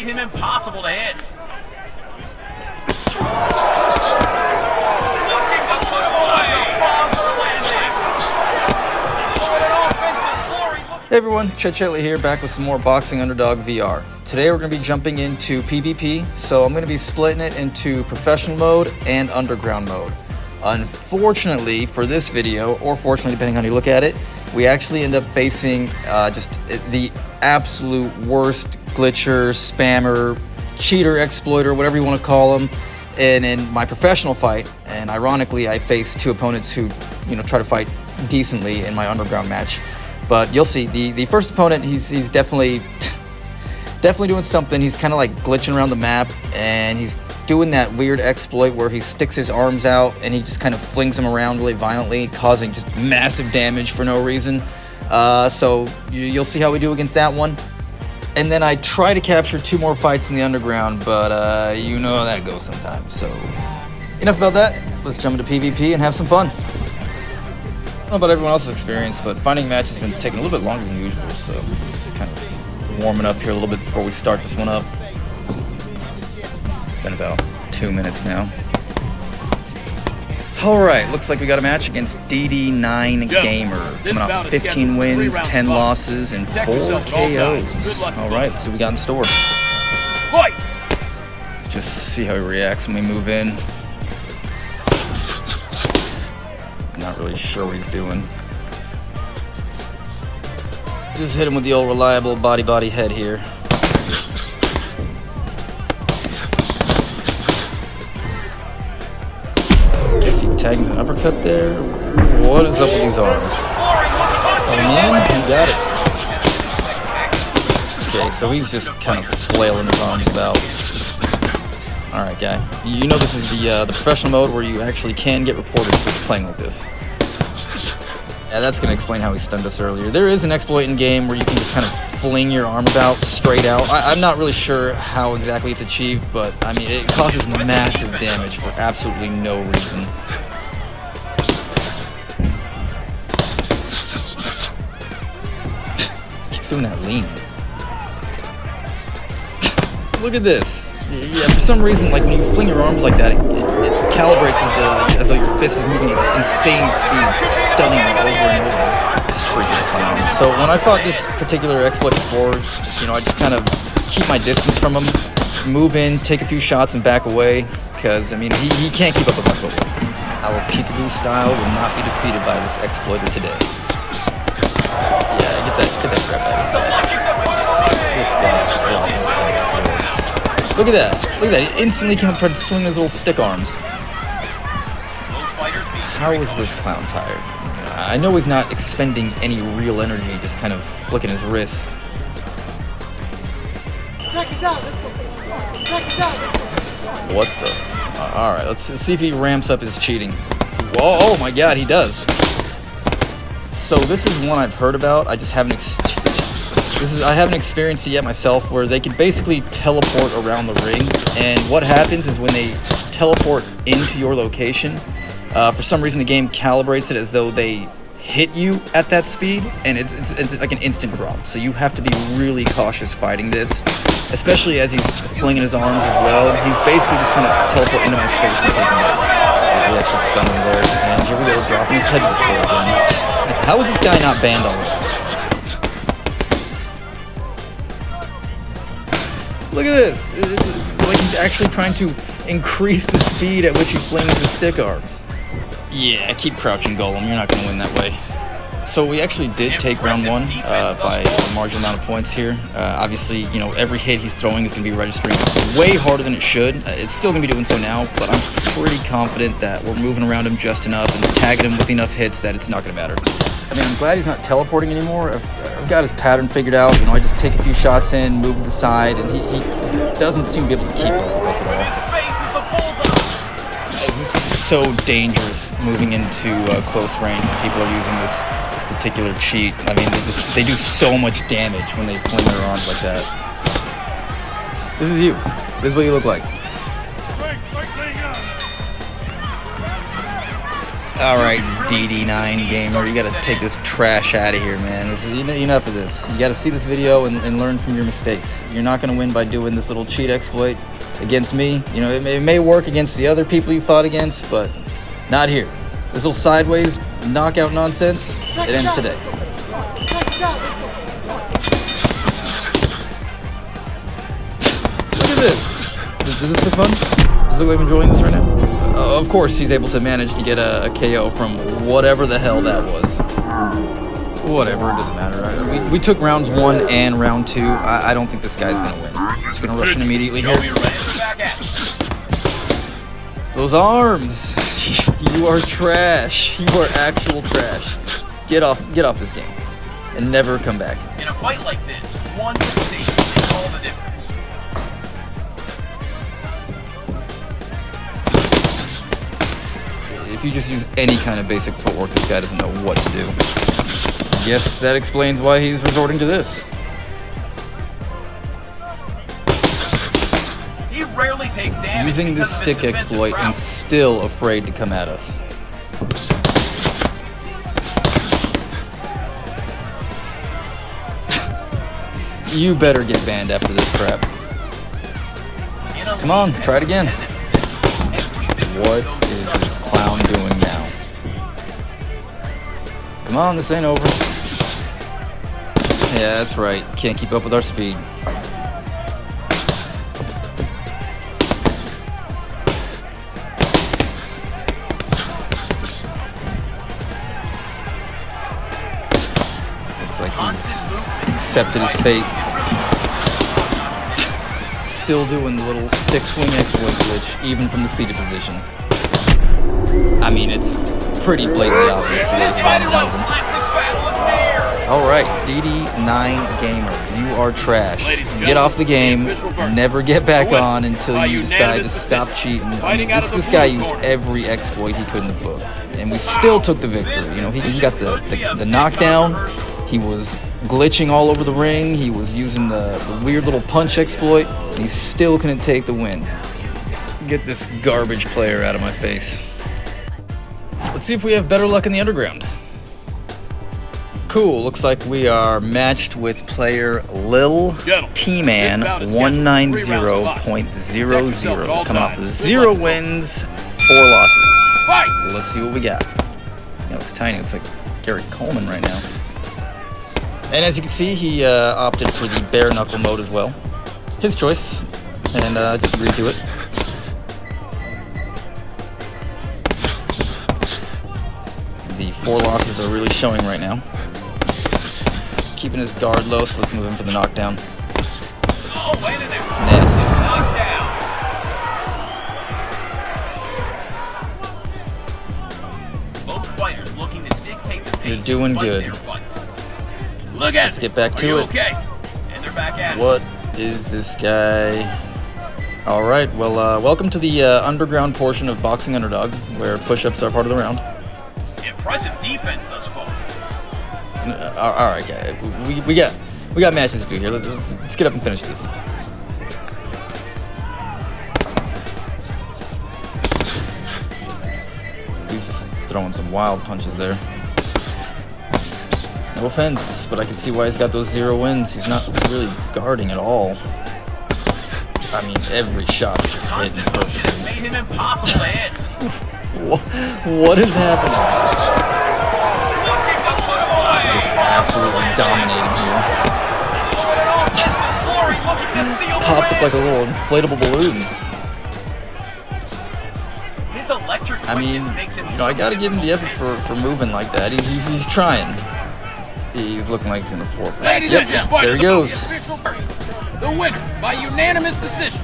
made him impossible to hit. Looking to put him away. Hey everyone, Chet Chitley here, back with some more Boxing Underdog VR. Today we're going to be jumping into PvP, so I'm going to be splitting it into professional mode and underground mode. Unfortunately for this video, or fortunately depending on how you look at it, we actually end up facing just the absolute worst glitcher, spammer, cheater, exploiter, whatever you want to call them, and in my professional fight. And ironically, I faced two opponents who, try to fight decently in my underground match. But you'll see, the first opponent, he's definitely doing something. He's kind of like glitching around the map, and he's doing that weird exploit where he sticks his arms out and he just kind of flings them around really violently, causing just massive damage for no reason. So you'll see how we do against that one. And then I try to capture two more fights in the underground, but you know how that goes sometimes. So enough about that. Let's jump into PvP and have some fun. I don't know about everyone else's experience, but finding matches has been taking a little bit longer than usual, so just kind of warming up here a little bit before we start this one up. Been about 2 minutes now. Alright, looks like we got a match against DD9 Gamer. Coming off 15 wins, 10 losses, and 4 KOs. Alright, let's see what we got in store. Let's just see how he reacts when we move in. Not really sure what he's doing. Just hit him with the old reliable body head here. Guess he tagged an uppercut there. What is up with these arms? Coming in, he got it. Okay, so he's just kind of flailing his arms about. Alright, guy. You know this is the professional mode where you actually can get reported for playing like this. Yeah, that's going to explain how he stunned us earlier. There is an exploit in game where you can just kind of fling your arm about straight out. I'm not really sure how exactly it's achieved, but I mean, it causes massive damage for absolutely no reason. Keeps doing that lean. Look at this. Yeah, for some reason, like when you fling your arms like that, it calibrates as though your fist is moving at insane speeds, stunning you over and over. It's freaking fun. So when I fought this particular exploit before, I just kind of keep my distance from him, move in, take a few shots, and back away, because I mean he can't keep up with my footwork. Our peekaboo style will not be defeated by this exploiter today. Yeah, get that crap out of here. This guy's Look at that. He instantly came up and tried to swing his little stick arms. How is this clown tired? I know he's not expending any real energy, just kind of flicking his wrists. What the? Alright, let's see if he ramps up his cheating. Whoa, oh my god, he does. So this is one I've heard about. I just haven't I haven't experienced it yet myself, where they can basically teleport around the ring, and what happens is when they teleport into your location, for some reason the game calibrates it as though they hit you at that speed, and it's like an instant drop. So you have to be really cautious fighting this, especially as he's flinging his arms as well. He's basically just trying to teleport into my space and take me out. We actually stun him there, and here we go, dropping his head before again. How is this guy not banned already? Look at this. It's like he's actually trying to increase the speed at which he flings his stick arms. Yeah, keep crouching, Golem. You're not going to win that way. So we actually did take round one by a marginal amount of points here. Obviously, every hit he's throwing is going to be registering way harder than it should. It's still going to be doing so now, but I'm pretty confident that we're moving around him just enough and tagging him with enough hits that it's not going to matter. I mean, I'm glad he's not teleporting anymore. I've got his pattern figured out. I just take a few shots in, move to the side, and he doesn't seem to be able to keep up with us at all. It's so dangerous moving into close range when people are using this particular cheat. I mean, they do so much damage when they fling their arms like that. This is you. This is what you look like. All right, DD9 gamer, you gotta take this trash out of here, man. Enough of this. You gotta see this video and learn from your mistakes. You're not gonna win by doing this little cheat exploit against me. You know, it may work against the other people you fought against, but not here. This little sideways knockout nonsense, it ends today. Look at this. Does this look fun? Does it look like I'm enjoying this right now? Of course, he's able to manage to get a KO from whatever the hell that was. Whatever, it doesn't matter. We took rounds 1 and round 2. I don't think this guy's gonna win. He's gonna rush in immediately here. Those arms! You are trash. You are actual trash. Get off this game and never come back. In a fight like this, one mistake makes all the difference. If you just use any kind of basic footwork, this guy doesn't know what to do. Yes, that explains why he's resorting to this. He rarely takes damage. Using this stick exploit and still afraid to come at us. You better get banned after this crap. Come on, try it again. What is this clown doing now? Come on, this ain't over. Yeah, that's right. Can't keep up with our speed. Looks like he's accepted his fate. Still doing the little stick swing exploit glitch, even from the seated position. I mean, it's pretty blatantly obvious that he's one of them. Alright, DD9 Gamer, you are trash. Get off the game, never get back on until you decide to stop cheating. I mean, this guy used every exploit he could in the book, and we still took the victory. You know, he got the knockdown, he was glitching all over the ring, he was using the weird little punch exploit, and he still couldn't take the win. Get this garbage player out of my face. Let's see if we have better luck in the underground. Cool, looks like we are matched with player Lil T-Man 190.00, coming off of 0 wins, 4 losses. Let's see what we got. This guy looks tiny, looks like Gary Coleman right now. And as you can see, he opted for the bare knuckle mode as well. His choice, and just agreed to it. The 4 losses are really showing right now. Keeping his guard low, so let's move in for the knockdown. Nasty. Both fighters looking to dictate the pace. You're doing good. Look at Let's get back to it. Okay? And they're back at What is this guy? All right, well, welcome to the underground portion of Boxing Underdog, where push-ups are part of the round. Impressive defense thus far. All right, guys, we got matches to do here. Let's get up and finish this. He's just throwing some wild punches there. No offense, but I can see why he's got those 0 wins. He's not really guarding at all. I mean, every shot is hitting perfectly. It's made him impossible to hit. What is happening? He's absolutely dominating here. Popped up like a little inflatable balloon. I mean, you know, I gotta give him the effort for moving like that. He's trying. He's looking like he's in the forefront. Yep, there he goes. The winner by unanimous decision,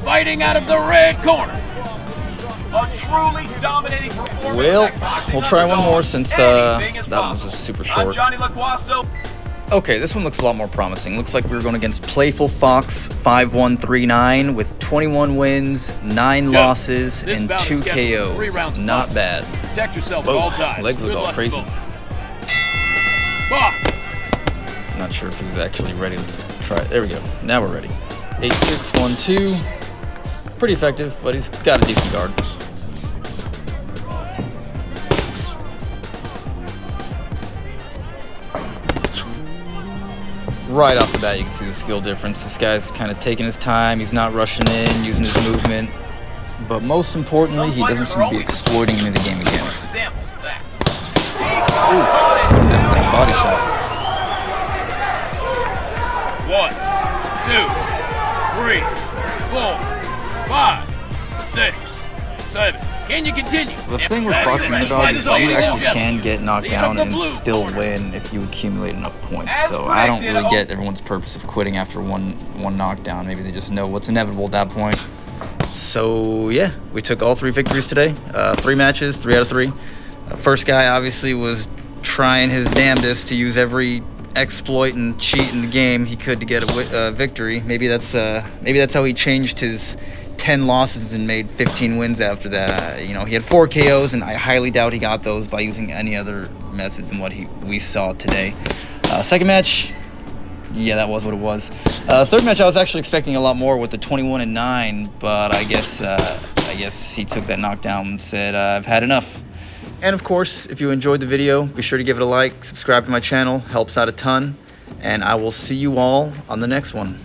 fighting out of the red corner. A truly dominating performance. Well, we'll try one more since that was just super short. Okay, this one looks a lot more promising. Looks like we were going against Playful Fox 5139 with 21 wins, 9 losses, and 2 KOs. Not bad. Protect yourself at all times. Legs look all crazy. I'm not sure if he's actually ready. Let's try it. There we go. Now we're ready. 8-6-1-2. Pretty effective, but he's got a decent guard. right off the bat, you can see the skill difference. This guy's kind of taking his time. He's not rushing in, using his movement. But most importantly, he doesn't seem to be exploiting any of the game mechanics. Examples of that. Ooh, put him down with that body shot. 1, 2, 3, 4, 5, 6, 7. Can you continue? The thing with Boxing Underdog is that you actually can get knocked down and still win if you accumulate enough points. So I don't really get everyone's purpose of quitting after one knockdown. Maybe they just know what's inevitable at that point. So yeah, we took all 3 victories today. 3 matches, 3 out of 3. First guy obviously was trying his damnedest to use every exploit and cheat in the game he could to get a victory. Maybe that's how he changed his 10 losses and made 15 wins after that. He had 4 KOs, and I highly doubt he got those by using any other method than what we saw today. Second match, yeah, that was what it was. Third match, I was actually expecting a lot more with the 21-9, but I guess he took that knockdown and said, I've had enough. And of course, if you enjoyed the video, be sure to give it a like, subscribe to my channel, helps out a ton, and I will see you all on the next one.